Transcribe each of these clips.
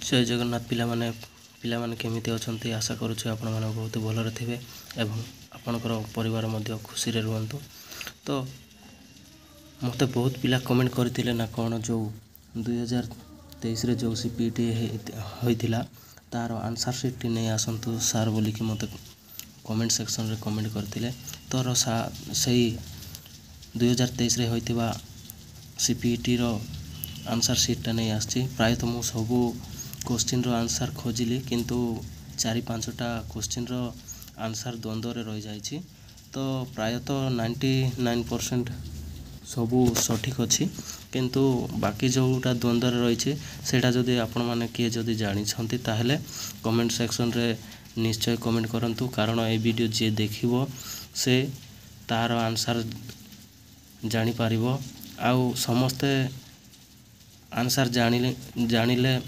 जय जगन्नाथ पिलामाने केमिति अछंती आशा करूछु आपण माने बहुत भलरे थिबे एवं आपणकर परिवार मध्य खुशी रे रुहंतु। तो मते बहुत पिला कमेंट करथिले ना कोन जो 2023 रे जो सीपीटी होइतिला तार आंसर शीट नै आसंतु सार बोली कि मते कमेंट सेक्शन रे कमेंट करथिले। तोर सही 2023 रे होइतिबा सीपीटी रो आंसर शीट नै आछि। प्राय तो मु सबु क्वेश्चन रो आंसर खोजिली किंतु 4-5टा क्वेश्चन रो आंसर द्वंद्व रे रह जाइछि। तो प्राय तो 99% सबु सठिक अछि किंतु बाकी जोटा द्वंद्व रे रहिछि सेटा जदि आपण माने के जदि जानि छथि ताहेले कमेंट सेक्शन रे निश्चय कमेंट करंतु, कारण ए वीडियो जे देखिबो से तार आंसर जानि पारिबो। आउ समस्ते आंसर जानिले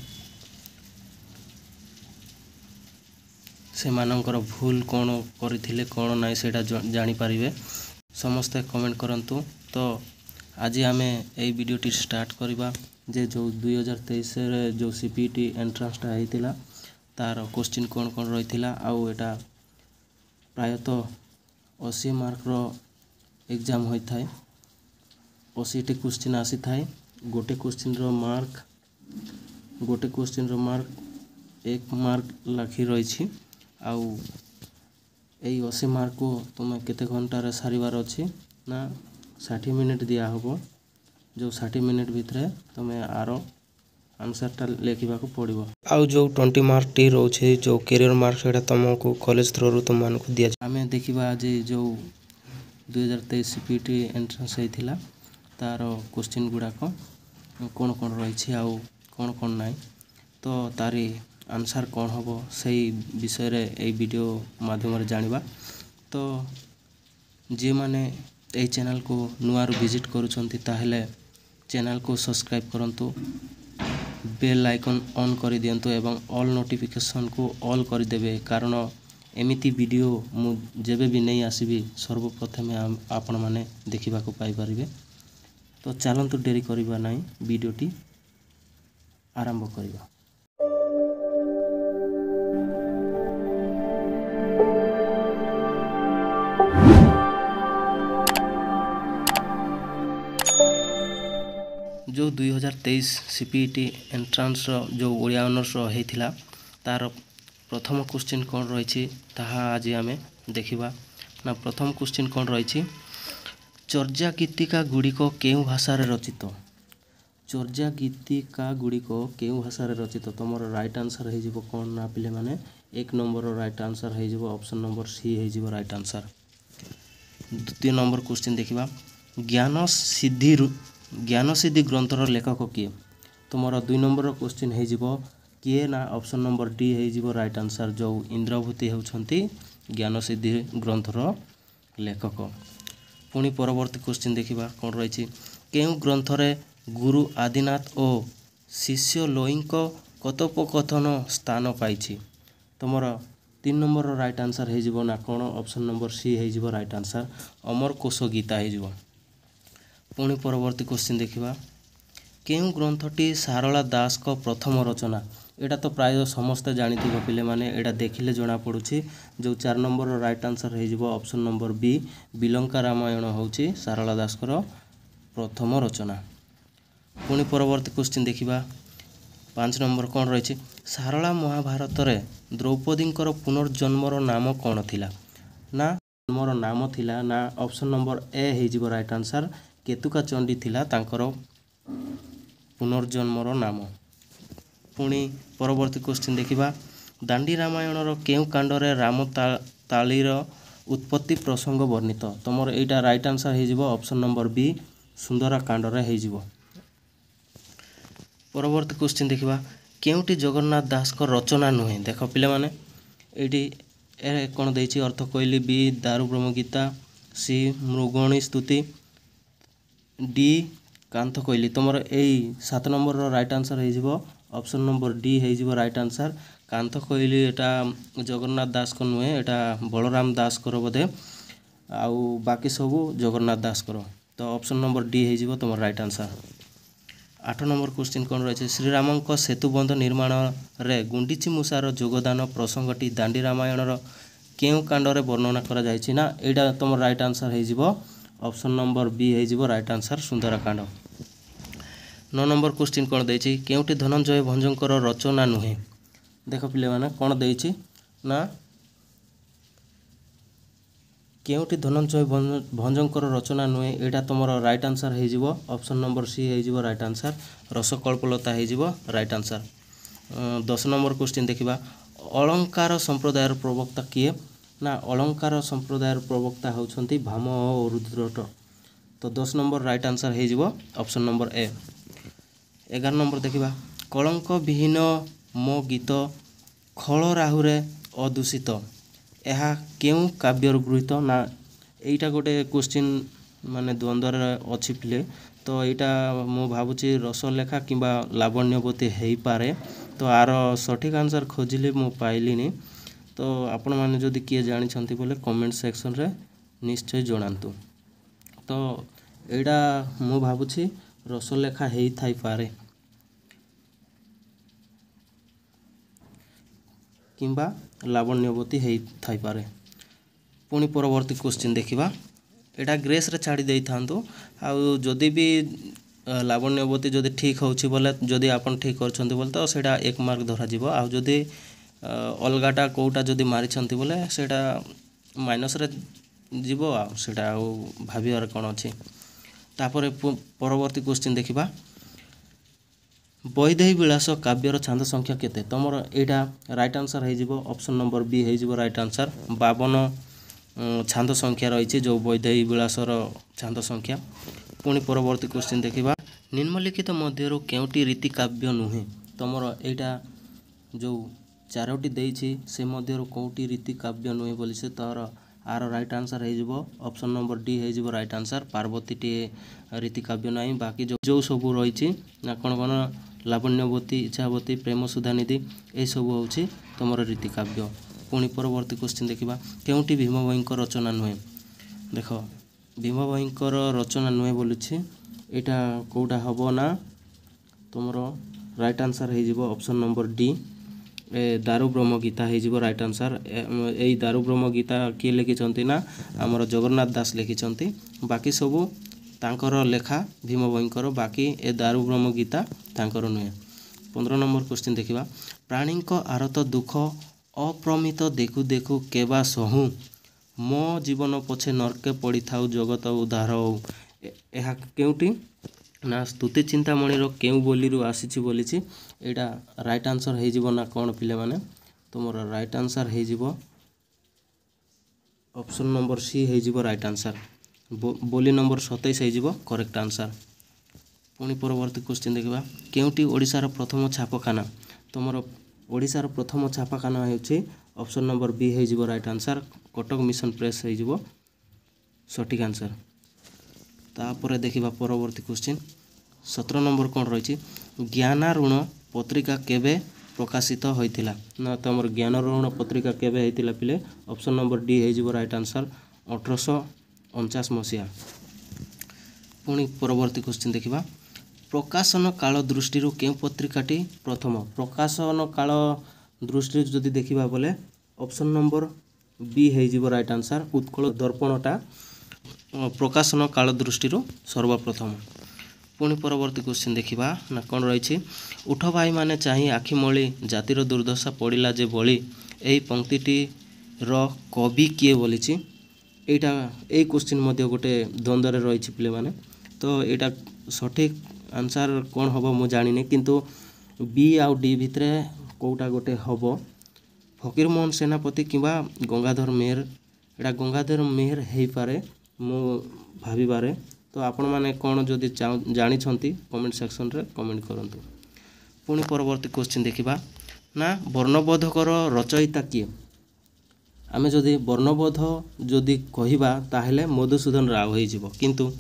से मानकर भूल कौन करथिले कौन नाइ सेटा जानि पारिबे। समस्ते कमेंट करंतु। तो आज आमे ए वीडियोटी स्टार्ट करिबा जे जो 2023 रे जो सीपीटी एंट्रेंस टा हेतिला तार क्वेश्चन कौन कौन रहिथिला। आउ एटा प्राय तो 80 मार्क रो एग्जाम होई थाए। 80 टी क्वेश्चन आसी थाए। गोटे क्वेश्चन रो मार्क 1 मार्क लाखी रहिछि। आउ एई 80 मार्क को तुमे केते घंटा रे सारिवार अछि ना 60 मिनिट दिया होबो। जो 60 मिनिट भितरे तुमे आरो आंसर टा लेखिबा को पड़िबो। आउ जो 20 मार्क टी रोछे जो कैरियर मार्क सेटा तुमको कॉलेज थ्रू रु तुम मानको दिया। आमे देखिबा आज जो 2023 सीपीटी एंट्रेंस हेतिला तार क्वेश्चन गुडा को कौन कौन रहिछि आउ कौन कौन नाइ। तो तारी आंसर कौन होबो सही विषय रे ए वीडियो माध्यम रे जानिबा। तो जे माने ए चैनल को नुआर विजिट करूछंती ताहेले चैनल को सब्सक्राइब करंतु, बेल आइकन ऑन करि दियंतु एवं ऑल नोटिफिकेशन को ऑल करि देबे, कारण एमिति वीडियो मु जेबे भी नै आसीबी सर्वप्रथमे आपण माने देखिबा को पाई परिबे। तो चलंतु डेरी करिबा नै वीडियोटी आरंभ करिबा। जो 2023 सीपीटी एंट्रेंस रो जो ओडिया ऑनर्स रो हेतिला तार प्रथम क्वेश्चन कौन रहिछि ताहा आज आमे देखिबा। ना प्रथम क्वेश्चन कौन रहिछि, चर्या गीतिका गुड़िको केउ भाषा रे रचित। चर्या गीतिका गुड़िको केउ भाषा रे रचित। तमर राइट आंसर हे जिवो कोन ना पिले माने 1 नंबर रो राइट आंसर हे जिवो ऑप्शन नंबर सी हे जिवो राइट आंसर। द्वितीय नंबर क्वेश्चन देखिबा, ज्ञान सिद्धि ग्रंथर लेखक किए। तुमर 2 नंबर रो क्वेश्चन हे जिवो किए ना ऑप्शन नंबर डी हे जिवो राइट आंसर। जो इंद्रभूति हेउछंती ज्ञान सिद्धि ग्रंथर लेखक। पुणी परवर्ती क्वेश्चन देखिबा कोन रहिछि, केउ ग्रंथरे गुरु आदिनाथ ओ शिष्य लोईको कथोपकथन स्थान पाइछि। तुमर 3 नंबर रो राइट आंसर हे जिवो ना कोन ऑप्शन नंबर सी हे जिवो राइट आंसर, अमर कोश गीता हे जिवो। पुणी परवर्ती क्वेश्चन देखिबा, केउ ग्रंथटी सारला दास को प्रथम रचना। एटा तो प्राय समस्त जानिथिबो पिले माने, एटा देखिले जणा पडुछि। जो 4 नंबर रो राइट आंसर हे जिवो ऑप्शन नंबर बी, बिलंका रामायण होउछि सारला दास को प्रथम रचना। पुणी परवर्ती क्वेश्चन देखिबा 5 नंबर कोन रहिछि, सारला महाभारत रे द्रौपदींकर पुनर्जन्मर नाम कोन थिला। ना जन्मर नाम थिला ना ऑप्शन नंबर ए हे जिवो राइट आंसर, केतुका चंडी थिला तांकर पुनर्जन्मर नाम। पुणी परवर्ती क्वेश्चन देखिबा, दांडी रामायण रो केउ कांड रे राम तालीर उत्पत्ति प्रसंग वर्णित। तमर एटा राइट आंसर हे जिवो ऑप्शन नंबर बी, सुंदरा कांड रे हे जिवो। परवर्ती क्वेश्चन देखिबा, केउटी जगन्नाथ दास को रचना नुहे। देखो पिले माने एटी ए कोन देछि अर्थ कोइली, बी दारु ब्रह्म गीता, सी मृगणी स्तुति, डी कांथ कोइली। तुमर एई 7 नंबर रो राइट आंसर हे जिवो ऑप्शन नंबर डी हे जिवो राइट आंसर। कांथ कोइली एटा जगन्नाथ दास को नुहे, एटा बलराम दास को बोधे, आउ बाकी सब जगन्नाथ दास को। तो ऑप्शन नंबर डी हे जिवो तुमर राइट आंसर। 8 नंबर क्वेश्चन कौन रही है श्रीरामଙ୍କ सेतुबंध निर्माण रे गुंडीची मूषार योगदान प्रसंगटी दांडी रामायणर केउ कांडरे वर्णना करा जायछि ना एटा तुम राइट आंसर हे जिवो ऑप्शन नंबर बी हे जिवो right answer Sundarkand 9 number question कौन देछि केउटी धनंजय भंजंकर रचना नुहे देख पिले माने कौन देछि ना केउटी धनंजय भंजंकर रचना नुहे एटा तुमर राइट आंसर हे जिवो ऑप्शन नंबर सी हे जिवो राइट आंसर रसकल्पलता हे जिवो राइट आंसर 10 नंबर क्वेश्चन देखिबा अलंकार संप्रदायर प्रवक्ता किए ना अलंकार संप्रदायर प्रवक्ता होउछंती भाम और रुद्रट तो 10 नंबर राइट आंसर हे जिवो ऑप्शन नंबर ए 11 नंबर देखिबा कलंक विहीन मो गीत खळ राहुरे अदूषित ଏହା କେଉଁ କାବ୍ୟର ଗୃହୀତ ନା ଏଇଟା ଗୋଟେ କ୍ୱେଶ୍ଚିନ୍ ମାନେ ଦ୍ୱନ୍ଦ୍ୱରେ ଅଛି ପିଲେ ତ ଏଇଟା ମୁଁ ଭାବୁଛି ରସଲେଖା କିମ୍ବା ଲାବଣ୍ୟବତୀ ହେଇପାରେ ତ ଆର ସଠିକ୍ ଆନ୍ସର୍ ଖୋଜିଲେ ମୁଁ ପାଇଲିନି ତ ଆପଣମାନେ ଯଦି କିଏ ଜାଣିଛନ୍ତି ବୋଲେ କମେଣ୍ଟ ସେକ୍ସନରେ ନିଶ୍ଚୟ ଜଣାନ୍ତୁ ତ ଏଇଟା ମୁଁ ଭାବୁଛି ରସଲେଖା ହେଇଥାଇପାରେ किंबा लावण्यवती ହେଇଥାଇପାରେ पुणी परवर्ती क्वेश्चन देखिबा एटा ग्रेस रे छाड़ी देई थांतु आ जदि भी लावण्यवती जदि ठीक होछि बोले जदि आपन ठीक करछन्ती बोले तो सेटा 1 मार्क धरा जिवो आ जदि अलगाटा कोटा जदि मारि छन्ती बोले सेटा माइनस रे जिवो आ सेटा भाबियार कोन अछि तापरे परवर्ती क्वेश्चन देखिबा वैदेही विलास काव्यर छांद संख्या केते तमर एटा राइट आंसर हे जिवो ऑप्शन नंबर बी हे जिवो राइट आंसर 52 छांद संख्या रही जो वैदेही विलासर छांद संख्या पुणी परवर्ती क्वेश्चन देखिबा निम्नलिखित मध्यरु केउटी रीति काव्य नुहे तमर एटा जो चारोटी देइछि से मध्यरु कोउटी रीति काव्य नुहे बोली से तार आर राइट आंसर हे जिवो ऑप्शन नंबर डी हे जिवो राइट आंसर पार्वती टी रीति काव्य नाही बाकी जो सब रही ना कौन कौन लावण्यवती इच्छावती प्रेम सुधानिधि ए सब होउछि तमर रीति काव्य पुणी परवर्ती क्वेश्चन देखिबा केउटी भीम भयंकर रचना नुहे देख भीम भयंकर रचना नुहे बोलुछि एटा कोउटा हबो ना तमर राइट आंसर हे जिवो ऑप्शन नंबर डी दारु ब्रह्म गीता हे जिवो राइट आंसर ए दारु ब्रह्म गीता किए लिखिछंती ना हमर जगन्नाथ दास लिखिछंती बाकी सब तांकर लेखा भीम भयंकर बाकी ए दारु ब्रह्म गीता तांकर नुहे 15 नंबर क्वेश्चन देखिबा प्राणीक आरत दुख अप्रमित देखु देखु केबा सहु मो जीवन पछे नरके पड़ी थाउ जगत उद्धार हो एहा केउटी ना स्तुति चिंतामणि रो केउ बोलीरु आसीछि बोलिछि एटा राइट आंसर हे जिवो ना कोन पिले माने तुमर राइट आंसर हे जिवो ऑप्शन नंबर सी हे जिवो राइट आंसर बोली नंबर 27 हे जिवो करेक्ट आंसर पुणी परवर्ती क्वेश्चन देखिबा केउटी ओडिसा रो प्रथम छापखाना तुमर ओडिसा रो प्रथम छापखाना हेउछि ऑप्शन नंबर बी हे जिवो right answer Cuttack mission press हे जिवो सटीक आंसर तापर देखिबा परवर्ती क्वेश्चन 17 नंबर कोन रहिछि ज्ञानारुण पत्रिका केबे प्रकाशित होइतिला ना तमर ज्ञानारुण पत्रिका केबे हेतिला पिले ऑप्शन नंबर डी हे जिवो राइट आंसर 1849 मसिया पुणी परवर्ती क्वेश्चन देखिबा प्रकाशन काल दृष्टि केउ पत्रिकाटी प्रथम प्रकाशन काल दृष्टि जदि देखिबा बोले ऑप्शन नंबर बी हे जिवो राइट आंसर उत्कल दर्पणटा प्रकाशन काल दृष्टि सर्वप्रथम पुणी परवर्ती क्वेश्चन देखिबा ना कोन रहिछि उठ भाई माने चाहि आखि मळी जातिर दुर्दशा पड़िला जे बळी एई पंक्तिटी रो कवि किए बोलिछि एटा ए क्वेश्चन मध्ये गोटे द्वंद्व रे रहिछि पिले माने तो एटा सठिक आंसर कोन हबो मु जानिने किंतु बी आउ डी भितरे कोउटा गोटे हबो फकीरमोहन सेनापति किबा गंगाधर मेहर एटा गंगाधर मेहर हेई पारे मु भाबिबारे तो आपण माने कोन जदि जानि छंती कमेंट सेक्शन रे कमेंट करंतु पुणी परवर्ती क्वेश्चन देखिबा ना वर्णबोधकर रचयिता किए आमे जदि वर्णबोध जदि कहिबा ताहेले मधुसूदन राव हे जिवो किंतु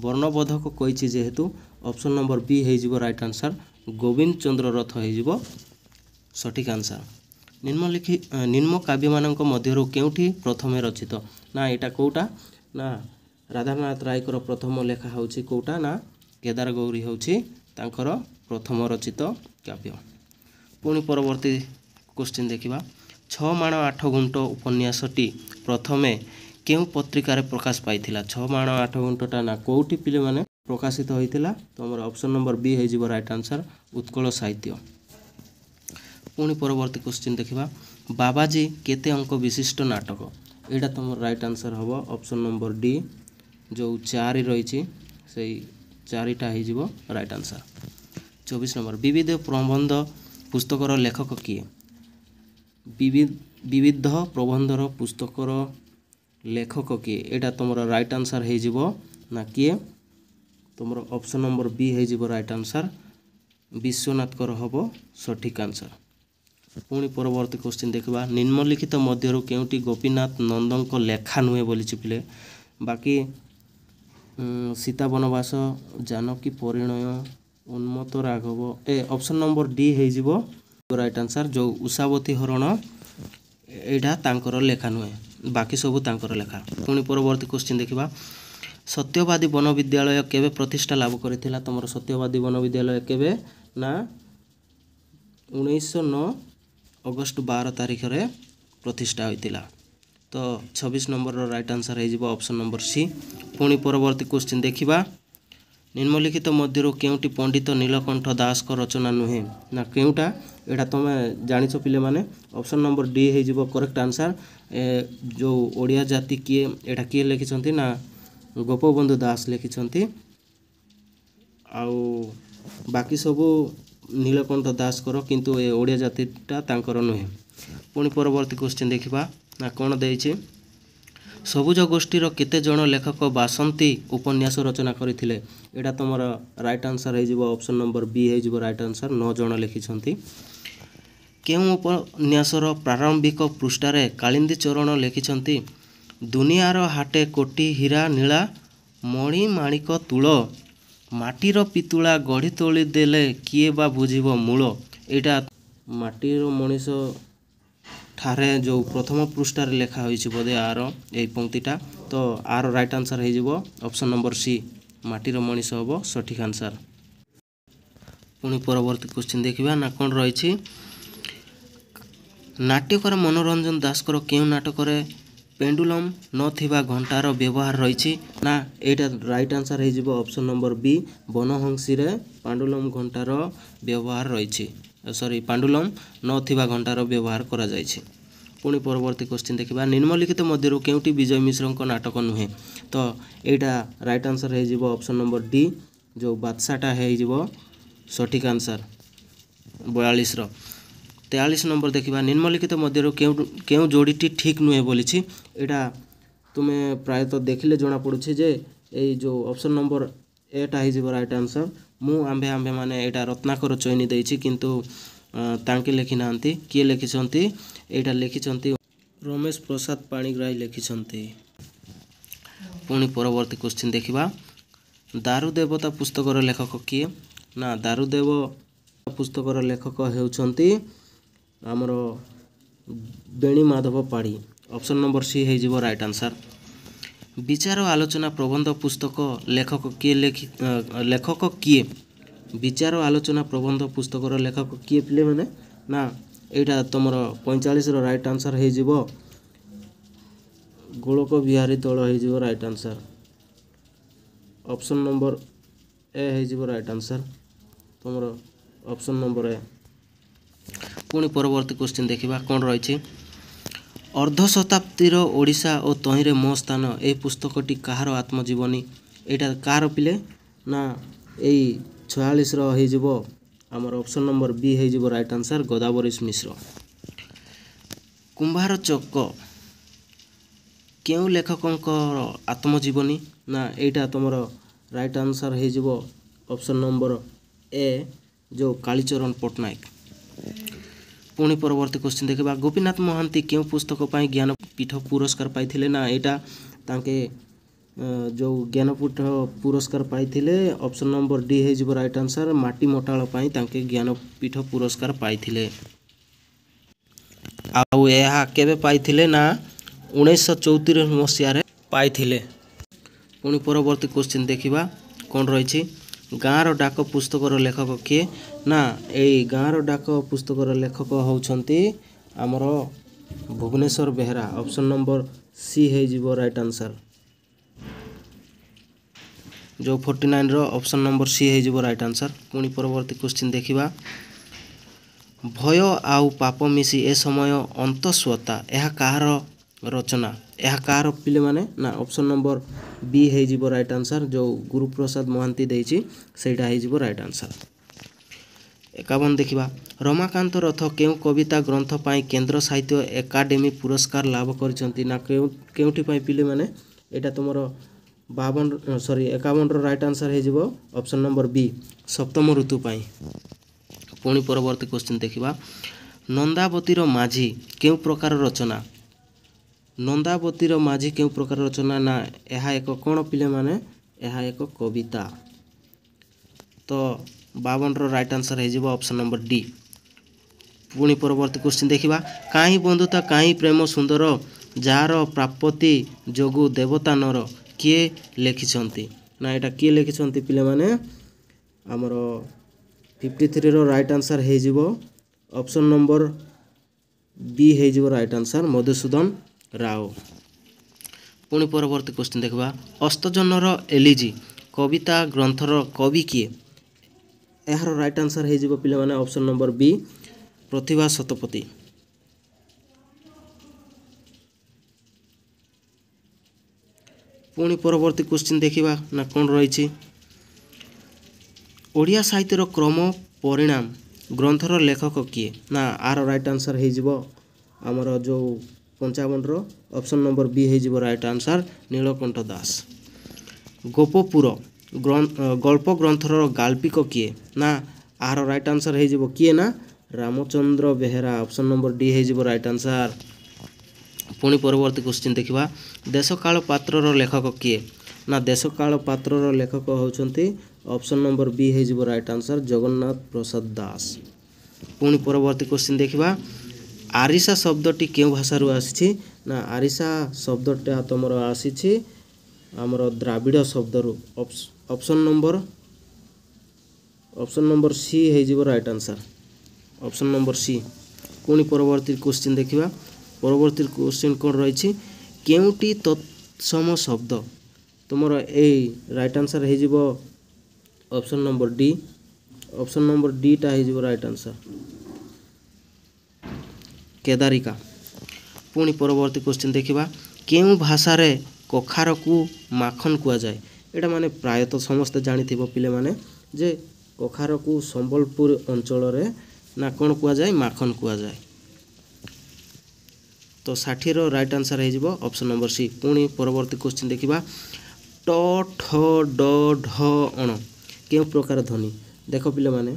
वर्णबोधक कहिछि जेहेतु ऑप्शन नंबर बी हे जिवो राइट आंसर गोविंद चंद्र रथ हे जिवो सटीक आंसर निम्न काव्य मानक मध्यरु केउठी प्रथमे रचित ना एटा कोउटा ना राधानाथ राय कर प्रथम लेखा होछि कोउटा ना केदार गौरी होछि ତାଙ୍କର ପ୍ରଥମ ରଚିତ କାବ୍ୟ। ପୁଣି ପରବର୍ତ୍ତୀ କ୍ୱେଶ୍ଚିନ୍ ଦେଖିବା। 6 ମାଣ 8 ଗୁଣ୍ଠ ଉପନ୍ୟାସଟି ପ୍ରଥମେ କେଉଁ ପତ୍ରିକାରେ ପ୍ରକାଶ ପାଇଥିଲା? 6 ମାଣ 8 ଗୁଣ୍ଠଟା ନା କେଉଁଠି ପିଲାମାନେ ପ୍ରକାଶିତ ହୋଇଥିଲା? ତ ଆମର ଅପସନ୍ ନମ୍ବର ବି ହେଇଯିବ ରାଇଟ୍ ଆନ୍ସର୍, ଉତ୍କଳ ସାହିତ୍ୟ। ପୁଣି ପରବର୍ତ୍ତୀ କ୍ୱେଶ୍ଚିନ୍ ଦେଖିବା। ବାବାଜୀ କେତେ ଅଙ୍କ ବିଶିଷ୍ଟ ନାଟକ? ଏଇଟା ତୁମର ରାଇଟ୍ ଆନ୍ସର୍ ହେବ ଅପସନ୍ ନମ୍ବର ଡି, ଯେଉଁ 4 ରହିଛି ସେଇ 4ଟା ହେଇଯିବ ରାଇଟ୍ ଆନ୍ସର୍। 24 ନମ୍ବର। ବିବିଧ ପ୍ରବନ୍ଧ ପୁସ୍ତକର ଲେଖକ କିଏ? ବିବିଧ ପ୍ରବନ୍ଧର ପୁସ୍ତକର ଲେଖକ କିଏ? ଏଇଟା ତୁମର ରାଇଟ୍ ଆନ୍ସର୍ ହେଇଯିବ ନା କିଏ? ତୁମର ଅପସନ୍ ନମ୍ବର ବି ହେଇଯିବ ରାଇଟ୍ ଆନ୍ସର୍, ବିଶ୍ୱନାଥଙ୍କର ହେବ ସଠିକ୍ ଆନ୍ସର୍। ପୁଣି ପରବର୍ତ୍ତୀ କ୍ୱେଶ୍ଚିନ୍ ଦେଖିବା। ନିମ୍ନଲିଖିତ ମଧ୍ୟରୁ କେଉଁଟି ଗୋପୀନାଥ ନନ୍ଦଙ୍କ ଲେଖା ନୁହେଁ ବୋଲିଛି ପିଲେ? ବାକି ସୀତା ବନବାସ, ଜାନକୀ ପରିଣୟ, ଉନ୍ମତ୍ତ ରାଘବ, ଅପସନ୍ ନମ୍ବର ଡି ହେଇଯିବ ରାଇଟ୍ ଆନ୍ସର୍, ଯେଉଁ ଉଷାବତୀ ହରଣ ଏଇଟା ତାଙ୍କର ଲେଖା ନୁହେଁ, ବାକି ସବୁ ତାଙ୍କର ଲେଖା। ପୁଣି ପରବର୍ତ୍ତୀ କ୍ୱେଶ୍ଚିନ୍ ଦେଖିବା। ସତ୍ୟବାଦୀ ବନବିଦ୍ୟାଳୟ କେବେ ପ୍ରତିଷ୍ଠା ଲାଭ କରିଥିଲା? ତୁମର ସତ୍ୟବାଦୀ ବନବିଦ୍ୟାଳୟ କେବେ ନା 1909 ଅଗଷ୍ଟ 12 ତାରିଖରେ ପ୍ରତିଷ୍ଠା ହୋଇଥିଲା। ତ 26 ନମ୍ବରର ରାଇଟ୍ ଆନ୍ସର୍ ହେଇଯିବ ଅପସନ୍ ନମ୍ବର ସି। ପୁଣି ପରବର୍ତ୍ତୀ କ୍ୱେଶ୍ଚିନ୍ ଦେଖିବା। ନିମ୍ନଲିଖିତ ମଧ୍ୟରୁ କେଉଁଟି ପଣ୍ଡିତ ନୀଳକଣ୍ଠ ଦାସଙ୍କ ରଚନା ନୁହେଁ? ନା କେଉଁଟା? ଏଇଟା ତୁମେ ଜାଣିଛ ପିଲାମାନେ, ଅପସନ୍ ନମ୍ବର ଡି ହେଇଯିବ କରେକ୍ଟ ଆନ୍ସର୍। ଯେଉଁ ଓଡ଼ିଆ ଜାତି କିଏ, ଏଇଟା କିଏ ଲେଖିଛନ୍ତି ନା ଗୋପବନ୍ଧୁ ଦାସ ଲେଖିଛନ୍ତି, ଆଉ ବାକି ସବୁ ନୀଳକଣ୍ଠ ଦାସଙ୍କର, କିନ୍ତୁ ଏ ଓଡ଼ିଆ ଜାତିଟା ତାଙ୍କର ନୁହେଁ। ପୁଣି ପରବର୍ତ୍ତୀ କ୍ୱେଶ୍ଚିନ୍ ଦେଖିବା। ନା କ'ଣ ଦେଇଛି? ସବୁଜ ଗୋଷ୍ଠୀର କେତେ ଜଣ ଲେଖକ ବାସନ୍ତୀ ଉପନ୍ୟାସ ରଚନା କରିଥିଲେ? ଏଇଟା ତୁମର ରାଇଟ୍ ଆନ୍ସର୍ ହେଇଯିବ ଅପସନ୍ ନମ୍ବର ବି ହେଇଯିବ ରାଇଟ୍ ଆନ୍ସର୍, 9 ଜଣ ଲେଖିଛନ୍ତି। କେଉଁ ଉପନ୍ୟାସର ପ୍ରାରମ୍ଭିକ ପୃଷ୍ଠାରେ କାଳିନ୍ଦୀ ଚରଣ ଲେଖିଛନ୍ତି? ଦୁନିଆର ହାଟେ କୋଟି ହୀରା ନୀଳା, ମଣି ମାଣିକ ତୂଳ, ମାଟିର ପିତୁଳା ଗଢ଼ି ତୋଳି ଦେଲେ କିଏ ବା ବୁଝିବ ମୂଳ। ଏଇଟା ମାଟିର ମଣିଷ ଠାରେ ଯେଉଁ ପ୍ରଥମ ପୃଷ୍ଠାରେ ଲେଖା ହୋଇଛି ବୋଧେ ଆର ଏଇ ପଂକ୍ତିଟା, ତ ଆର ରାଇଟ୍ ଆନ୍ସର୍ ହେଇଯିବ ଅପସନ୍ ନମ୍ବର ସି, ମାଟିର ମଣିଷ ହେବ ସଠିକ୍ ଆନ୍ସର୍। ପୁଣି ପରବର୍ତ୍ତୀ କ୍ୱେଶ୍ଚିନ୍ ଦେଖିବା। ନା କ'ଣ ରହିଛି? ନାଟ୍ୟକାର ମନୋରଞ୍ଜନ ଦାସଙ୍କର କେଉଁ ନାଟକରେ ପେଣ୍ଡୁଲମ୍ ନଥିବା ଘଣ୍ଟାର ବ୍ୟବହାର ରହିଛି? ନା ଏଇଟା ରାଇଟ୍ ଆନ୍ସର୍ ହେଇଯିବ ଅପସନ୍ ନମ୍ବର ବି, ବନହଂସୀରେ ପାଣ୍ଡୁଲମ୍ ଘଣ୍ଟାର ବ୍ୟବହାର ରହିଛି, ପାଣ୍ଡୁଲମ୍ ନଥିବା ଘଣ୍ଟାର ବ୍ୟବହାର କରାଯାଇଛି। ପୁଣି ପରବର୍ତ୍ତୀ କ୍ୱେଶ୍ଚିନ୍ ଦେଖିବା। ନିମ୍ନଲିଖିତ ମଧ୍ୟରୁ କେଉଁଟି ବିଜୟ ମିଶ୍ରଙ୍କ ନାଟକ ନୁହେଁ? ତ ଏଇଟା ରାଇଟ୍ ଆନ୍ସର୍ ହେଇଯିବ ଅପସନ୍ ନମ୍ବର ଡି, ଯେଉଁ ବାଦଶାହଟା ହେଇଯିବ ସଠିକ୍ ଆନ୍ସର୍ 42ର। 43 ନମ୍ବର ଦେଖିବା। ନିମ୍ନଲିଖିତ ମଧ୍ୟରୁ କେଉଁ ଯୋଡ଼ିଟି ଠିକ୍ ନୁହେଁ ବୋଲିଛି? ଏଇଟା ତୁମେ ପ୍ରାୟତଃ ଦେଖିଲେ ଜଣାପଡ଼ୁଛି ଯେ ଏଇ ଯେଉଁ ଅପସନ୍ ନମ୍ବର ଏଟା ହେଇଯିବ ରାଇଟ୍ ଆନ୍ସର୍। ମୁଁ ଆମ୍ଭେ ଆମ୍ଭେ ମାନେ ଏଇଟା ରତ୍ନାକର ଚୟନି ଦେଇଛି, କିନ୍ତୁ ତାଙ୍କେ ଲେଖିନାହାନ୍ତି। କିଏ ଲେଖିଛନ୍ତି? ଏଇଟା ଲେଖିଛନ୍ତି ରମେଶ ପ୍ରସାଦ ପାଣିଗ୍ରାହୀ ଲେଖିଛନ୍ତି। ପୁଣି ପରବର୍ତ୍ତୀ କ୍ୱେଶ୍ଚିନ୍ ଦେଖିବା। ଦାରୁଦେବତା ପୁସ୍ତକର ଲେଖକ କିଏ? ନା ଦାରୁଦେବ ପୁସ୍ତକର ଲେଖକ ହେଉଛନ୍ତି ଆମର Beni Madhab Padhi, option number C ହେଇଯିବ ରାଇଟ୍ ଆନ୍ସର୍। ବିଚାର ଆଲୋଚନା ପ୍ରବନ୍ଧ ପୁସ୍ତକ ଲେଖକ କିଏ? ବିଚାର ଆଲୋଚନା ପ୍ରବନ୍ଧ ପୁସ୍ତକର ଲେଖକ କିଏ ପିଲେମାନେ? ନା ଏଇଟା ତୁମର 45ର ରାଇଟ୍ ଆନ୍ସର୍ ହେଇଯିବ ଗୋଳକ ବିହାରୀ ଦଳ ହେଇଯିବ right answer, option number A ହେଇଯିବ ରାଇଟ୍ ଆନ୍ସର୍, ତୁମର ଅପସନ୍ ନମ୍ବର ଏ। ପୁଣି ପରବର୍ତ୍ତୀ କ୍ୱେଶ୍ଚିନ୍ ଦେଖିବା। କ'ଣ ରହିଛି? ଅର୍ଦ୍ଧ ଶତାବ୍ଦୀର ଓଡ଼ିଶା ଓ ତହିଁରେ ମୋ ସ୍ଥାନ, ଏହି ପୁସ୍ତକଟି କାହାର ଆତ୍ମଜୀବନୀ? ଏଇଟା କାହାର ପିଲେ? ନା ଏଇ 46ର ହେଇଯିବ ଆମର ଅପସନ୍ ନମ୍ବର ବି ହେଇଯିବ ରାଇଟ୍ ଆନ୍ସର୍, ଗୋଦାବରୀଶ ମିଶ୍ର। କୁମ୍ଭାର ଚକ କେଉଁ ଲେଖକଙ୍କର ଆତ୍ମଜୀବନୀ? ନା ଏଇଟା ତୁମର ରାଇଟ୍ ଆନ୍ସର୍ ହେଇଯିବ ଅପସନ୍ ନମ୍ବର ଏ, ଯେଉଁ କାଳୀଚରଣ ପଟ୍ଟନାୟକ। ପୁଣି ପରବର୍ତ୍ତୀ କ୍ୱେଶ୍ଚିନ୍ ଦେଖିବା। ଗୋପୀନାଥ ମହାନ୍ତି କେଉଁ ପୁସ୍ତକ ପାଇଁ ଜ୍ଞାନପୀଠ ପୁରସ୍କାର ପାଇଥିଲେ? ନା ଏଇଟା ତାଙ୍କେ ଯେଉଁ ଜ୍ଞାନପୀଠ ପୁରସ୍କାର ପାଇଥିଲେ, ଅପସନ୍ ନମ୍ବର ଡି ହେଇଯିବ ରାଇଟ୍ ଆନ୍ସର୍, ମାଟି ମଟାଳ ପାଇଁ ତାଙ୍କେ ଜ୍ଞାନପୀଠ ପୁରସ୍କାର ପାଇଥିଲେ। ଆଉ ଏହା କେବେ ପାଇଥିଲେ? ନା 1934 ମସିହାରେ ପାଇଥିଲେ। ପୁଣି ପରବର୍ତ୍ତୀ କ୍ୱେଶ୍ଚିନ୍ ଦେଖିବା। କ'ଣ ରହିଛି? ଗାଁର ଡାକ ପୁସ୍ତକର ଲେଖକ କିଏ ନା ଏଇ ଗାଁର ଡାକ ପୁସ୍ତକର ଲେଖକ ହେଉଛନ୍ତି ଆମର Bhubaneswar Behera. Option number C ହେଇଯିବ ରାଇଟ୍ ଆନ୍ସର୍। जो 49 रो ऑप्शन नंबर सी हो राइट आंसर। पुणी परवर्ती क्वेश्चन देखिबा भय आउ पाप मिसी ए समय अंतस्वता यह कहार रचना यह कहार पिले माने ना ऑप्शन नंबर बी हो राइट आंसर। जो गुरुप्रसाद महांती देछि सेटा हो राइट आंसर। 51 देखिबा रमाकांत रथ केउ कविता ग्रंथ पाई केंद्र साहित्य एकाडेमी पुरस्कार लाभ करछंती ना केउठी पाई पिले माने एटा तुमरो 51 रो राइट आंसर हो ऑप्शन नंबर बी सप्तम ऋतु पाई। पुणी परवर्ती क्वेश्चन देखिबा नंदावतीर माझी केउ प्रकार रचना नंदावतीर माझी केउ प्रकार रचना ना यह एक कोण पिले माने यह एक कविता। तो 52 रो राइट आंसर हो ऑप्शन नंबर डी। पुणी परवर्ती क्वेश्चन देखिबा काई बंधुता काई प्रेम सुंदर जार प्राप्ति जोगु देवता नर किए लिखिछंती ना एटा किए लिखिछंती पिले माने हमर 53 रो राइट आंसर हो ऑप्शन नंबर बी हो राइट आंसर मधुसूदन राव। पुणी परवर्ती क्वेश्चन देखबा अष्टजनर एलिजी कविता ग्रंथर कवि किए यार राइट आंसर हो पिले माने ऑप्शन नंबर बी प्रतिभा शतपथी। पुणी परवर्ती क्वेश्चन देखिबा ना कौन रही ओडिया साहित्यर क्रम परिणाम ग्रंथर लेखक किए ना आर राइट आंसर हो आमर जो 55 रो ऑप्शन नंबर बी हो राइट आंसर नीलकंठ दास। गोपपुर गल्प ग्रंथर गाल्पिक किए ना आर राइट आंसर हो किए ना Ramchandra Behera. Option number D हो राइट आंसर। पुणी परवर्ती क्वेश्चन देखिबा देशकाल पात्रर लेखक किए ना देशकाल पात्रर लेखक होउछंती ऑप्शन नंबर बी हो राइट आंसर जगन्नाथ प्रसाद दास। पुणी परवर्ती क्वेश्चन देखिबा आरिसा शब्दटी केउ भाषा रु आसी ना आरिसा शब्दटा तुमर आसी आमर द्राविड़ शब्द रु ऑप्शन नंबर सी हो right answer option number C. पुणी परवर्ती क्वेश्चन देखिबा परवर्ती क्वेश्चन कौन रही केउटी तत्सम शब्द तुमर ए राइट आंसर हो option number D. Option number D टा हो राइट आंसर केदारिका। पुणी परवर्ती क्वेश्चन देखिबा केउ भाषा रे कखार को माखन कुआ जाए एटा माने प्रायतः समस्त जानिथिबो पिले माने जे कखार को संबलपुर अंचल रे ना कौन कुआ जाए माखन कुआ जाए। तो 60 रो राइट आंसर हो ऑप्शन नंबर सी। पुणी परवर्ती क्वेश्चन देखिबा ट ठ ड ढ अण केउ प्रकार ध्वनि देख पिले माने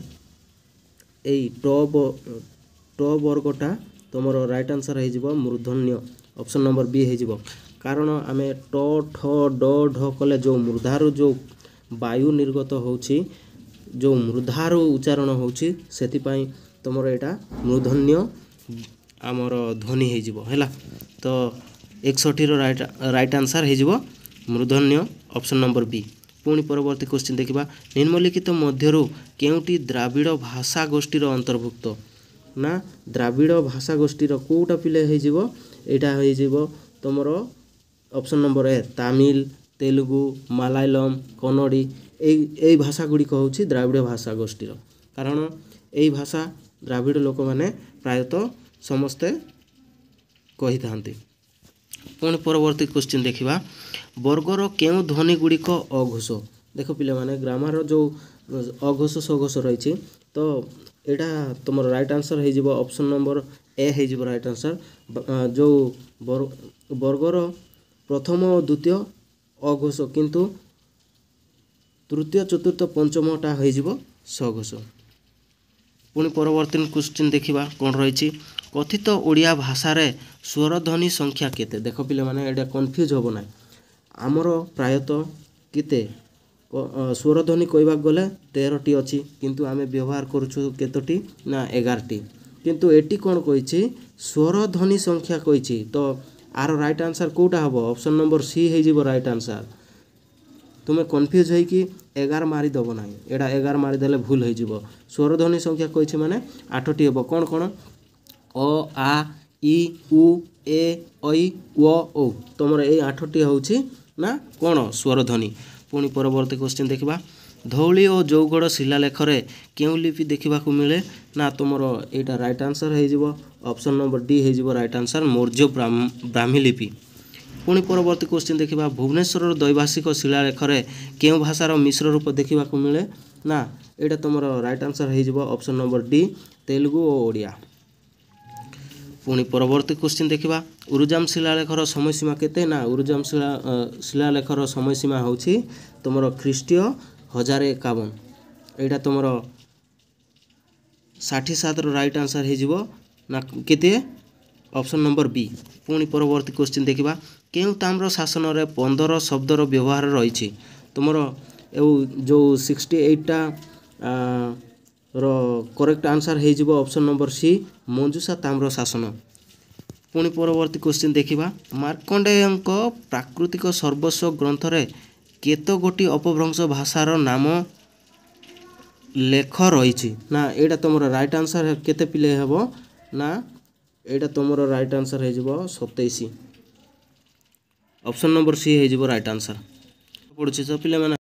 एई ट वर्गटा तुमर राइट आंसर हो मूर्धन्य ऑप्शन नंबर बी हो कारण आमे ट ठ ड ढ कले जो मूर्धारु जो वायु निर्गत होउछि जो मूर्धारु उच्चारण होउछि सेति पई तुमर एटा मूर्धन्य आमर ध्वनि हो हैला। तो 61 रो राइट आंसर हो मूर्धन्य ऑप्शन नंबर बी। पुणी परवर्ती क्वेश्चन देखिबा निम्नलिखित मध्यरु केउटी द्राविड़ भाषा गोष्ठीर अंतर्भुक्त ना द्राविड़ भाषा गोष्ठीर कोटा पिले हो एटा हो तुमर option number A Tamil Telugu Malayalam कन्नड़ी ए भाषा गुड़िक हूँ द्राविड़ भाषा गोष्ठीर कारण यही भाषा द्राविड़ लोक मैंने प्रायतः समस्ते कही था। पुणी परवर्ती क्वेश्चन देखिबा वर्गर केउ ध्वनि गुड़िक अघोष देख पिले माने ग्रामर जो अघोष सघोष रही तो यहाँ तुम राइट आंसर हो ऑप्शन नंबर ए हो राइट आंसर जो वर्गर प्रथम द्वितीय अघोष किंतु तृतीय चतुर्थ पंचमटा हो सघोष। पुणी परवर्ती क्वेश्चन देखिबा कौन रही कथित ओडिया भाषा रे स्वरध्वनि संख्या केते देख पिले माने एटा कन्फ्यूज होबो ना आमर प्रायतः केते स्वरध्वनि कहबाक गले 13टी अच्छी किंतु आमे व्यवहार करूछु केतोटी ना 11टी किंतु एटी कौन कही स्वरध्वनि संख्या कही तो आर राइट आंसर कोटा हम ऑप्शन नंबर सी हो राइट आंसर तुम कन्फ्यूज होइकी 11 मारिदेव ना, एटा 11 मारिदेले भूल हो। स्वरध्वनि संख्या कही माने 8टी हे। कौन कौन? अ आ इ उ ए ऐ ओ ओ। तुम ये 8टी हूँ ना कौन? स्वरध्वनि। पुणी परवर्ती क्वेश्चन देखा, धौली और जौगड़ शिलालेखरे क्यों लिपि देखा मिले ना? तुम यहाँ राइट आंसर हो ऑप्शन नंबर डी हो राइट आंसर, मौर्य ब्राह्मी लिपि। पुणी परवर्ती क्वेश्चन देखा, भुवनेश्वर द्वैभाषिक शिलालेखरे क्यों भाषार मिश्र रूप देखा मिले ना? यहाँ तुम राइट आंसर हो ऑप्शन नंबर डी, तेलुगु और ओडिया। पुणी परवर्ती क्वेश्चन देखा, उरुजाम शिलालेखर समयसीमा केते ना? उरुजाम शिलालेखर समयसीमा हूँ तुम ख्रीष्टीय 1051। यहाँ तुम 67 राइट आंसर हो ना केते? Option number B. पुणी परवर्ती क्वेश्चन देखा, क्यों ताम्र शासन में 15 शब्दर व्यवहार रही? तुम जो 68टा करेक्ट आंसर हो ऑप्शन नंबर सी, मंजूषा ताम्र शासन। पुणी परवर्ती क्वेश्चन देखा, मार्कंडेयଙ୍କ प्राकृतिक सर्वस्व ग्रंथरे केत गोटी अपभ्रंश भाषार नाम लेख रही ना? यहाँ तुम राइट आंसर केते पिले हेब ना? यहाँ तुम राइट आंसर हो 27, ऑप्शन नंबर सी हो राइट आंसर। पड़ुछि तो पिले माने।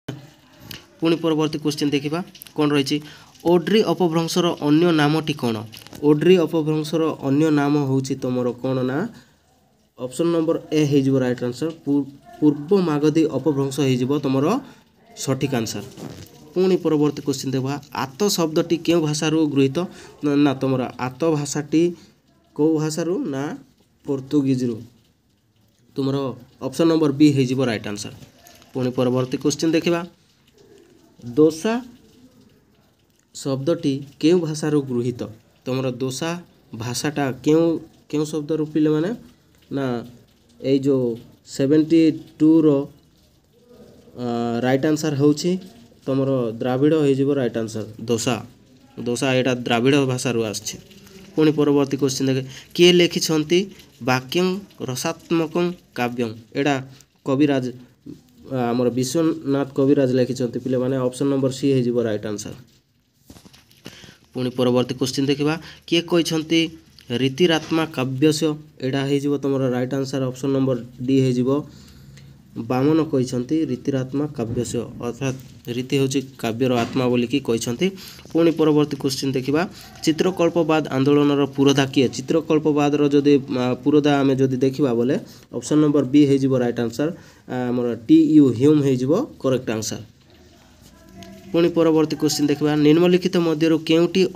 पुणी परवर्ती क्वेश्चन देखा, कौन रही? ओड्री अपभ्रंशर अन्य नामटी कौन? ओड्री अपभ्रंशर अन्य नाम हूँ तुम कौन ना? ऑप्शन नंबर ए हो राइट आंसर, पूर्व मागधी अपभ्रंश हो तुम सठिक आंसर। पुणी परवर्ती क्वेश्चन देखा, आत शब्दटी क्यों भाषारू गृहीत ना? तुम आत भाषाटी कौ भाषारू ना? पोर्तुगीजरू। तुम ऑप्शन नंबर बी हो राइट आंसर। पुणी परवर्ती क्वेश्चन देखा, दोसा शब्दटी क्यों भाषारू गृहीत? तुम दोसा भाषाटा क्यों शब्द पिले माने ना? ये जो 72 राइट आंसर हूँ तुम द्राविड़ हो राइट आंसर, दोसा यहाँ द्राविड़ भाषारू आछे। पुणी परवर्ती क्वेश्चन देखे, किए लिखिछंती वाक्यं रसात्मक काव्यं? यहाँ कविराज आमर विश्वनाथ कविराज लिखिछंती पिले माने, ऑप्शन नंबर सी हो राइट आंसर। पुणी परवर्ती क्वेश्चन देखा, किए कहते रीतिरात्मा काव्यस्य? यहाँ हो तुम right answer, option number D हो बामन कहते रीतिरात्मा काव्यस्य, अर्थात रीति हूँ काव्यर आत्मा बोलिकी कहते। पुणी परवर्ती क्वेश्चन देखा, चित्रकल्पवाद आंदोलन पुरोधा किए? चित्रकल्पवाद जदि पुरोधा आम जदि देखा बोले ऑप्शन नंबर बी हो राइट आंसर, आमर टी यू ह्यूम हो करेक्ट आंसर। पुणी परवर्ती क्वेश्चन देखा, निम्नलिखित मध्य केउटी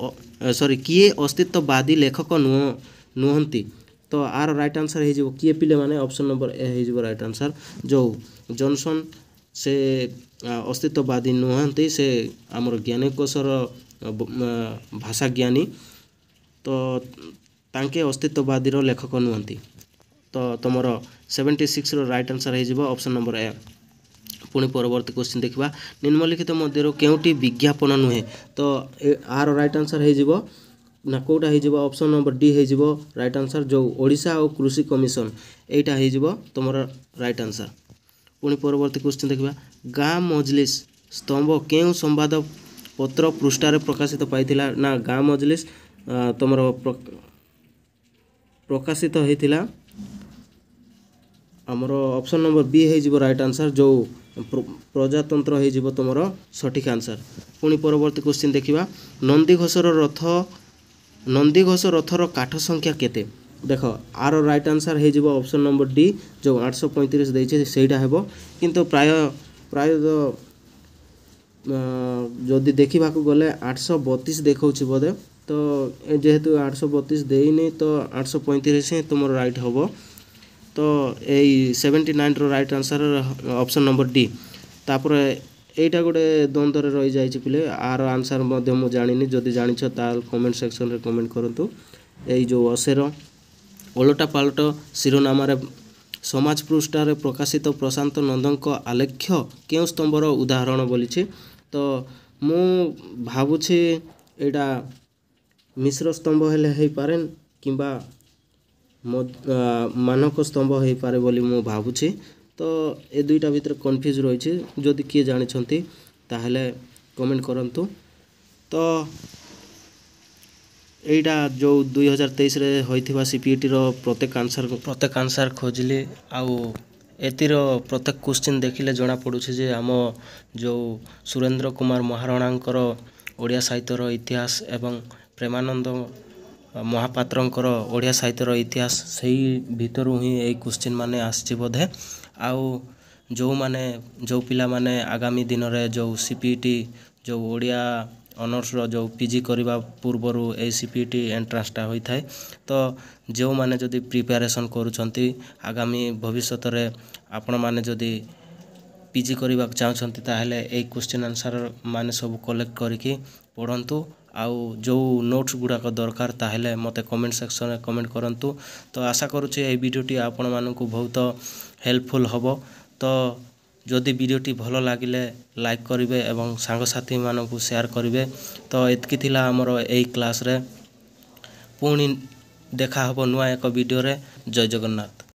किए अस्तित्ववादी लेखक नुहंती? तो आर राइट आंसर हो किए पिले माने, ऑप्शन नंबर ए हो राइट आंसर, जो जॉनसन से अस्तित्ववादी नुहंती, से आमर ज्ञानकोशर भाषा ज्ञानी, तो तांके अस्तित्ववादी लेखक नुहंती। तो तुम 76 राइट आंसर हो ऑप्शन नंबर ए। पुणी परवर्ती क्वेश्चन देखा, निम्नलिखित मध्य केउटी विज्ञापन नुहे? तो आर राइट आंसर हो ना कौटा हो ऑप्शन नंबर डी हो राइट आंसर, जो ओडिशा और कृषि कमिशन, यहाँ हो तुम राइट आंसर। पुणी परवर्ती क्वेश्चन देखा, गाँ मजलिस स्तंभ क्यों संवाद पत्र पृष्ठार प्रकाशित पाइथिला ना? गाँ मजलिस तुम प्रकाशित होता आमर ऑप्शन नंबर बी हो राइट आंसर, जो प्रजातंत्र हो तुम सठिक आंसर। पुणी परवर्ती क्वेश्चन देखा, नंदीघोष रथर काठ संख्या केते? देख आर राइट आंसर हो ऑप्शन नंबर डी, जो 835 देछे सेटा हेबो, किंतु प्राय जदि देखा गले 832 देखा बोधे, तो जेहेतु 832 देनी तो 835 ही तुम राइट हम। तो यही 79 right answer option number D. तापर एटा गोटे द्वंद्व रही जाए पिले, आर आंसर मु जानी, जदि जानिछ ताल कमेंट सेक्शन रे कमेंट करंतु। यही जो असेर ओलटा पालट शिरोनाम समाज पृष्ठार प्रकाशित प्रशांत नंदक आलेख्य क्यों स्तंभर उदाहरण बोली? तो मु भावुछि एटा मिश्र स्तंभ हेले पारे किंबा मानक स्तंभ हो पारे बोली मु भावुछि। तो ए दुईटा भितर कन्फ्यूज रही जदि किए जानी ताहले कमेंट करंतु। तो एटा जो 2023 रे होइथिबा सीपीटी रो प्रत्येक आंसर खोजली आउ एतिर प्रत्येक क्वेश्चन देखिले जना पड़ुछि जे आम जो सुरेंद्र कुमार महाराणांकर ओडिया साहित्यर इतिहास एवं प्रेमानंद महापात्रंकर ओडिया साहित्यर इतिहास सही भितरु ही ए क्वेश्चन माने आछि बोधे। आउ जो पिला माने आगामी दिन रे जो सीपीटी जो ओडिया ऑनर्स रो जो पीजी करबा पूर्वरु ए सीपीटी एंट्रांसटा होई थाए। तो जो माने जदि प्रिपरेशन करूछंती आगामी भविष्यत रे आपण माने जदि पीजी करबा चाहछंती ताहले ए क्वेश्चन आंसर माने सब कलेक्ट करिकि पढंतु। आउ जो नोट्स गुड़ाक दरकार ताहले मते कमेंट सेक्शन में कमेंट करंतु। तो आशा करूछि ए वीडियोटी आपण मानकु बहुत हेल्पफुल हबो। तो जदि वीडियोटी भलो लागिले लाइक करिवे एवं सांग साथी मानकु शेयर करिवे। तो एतकी थिला हमर एई क्लास रे पुणी देखा हबो नुआ एक वीडियो रे। जय जगन्नाथ।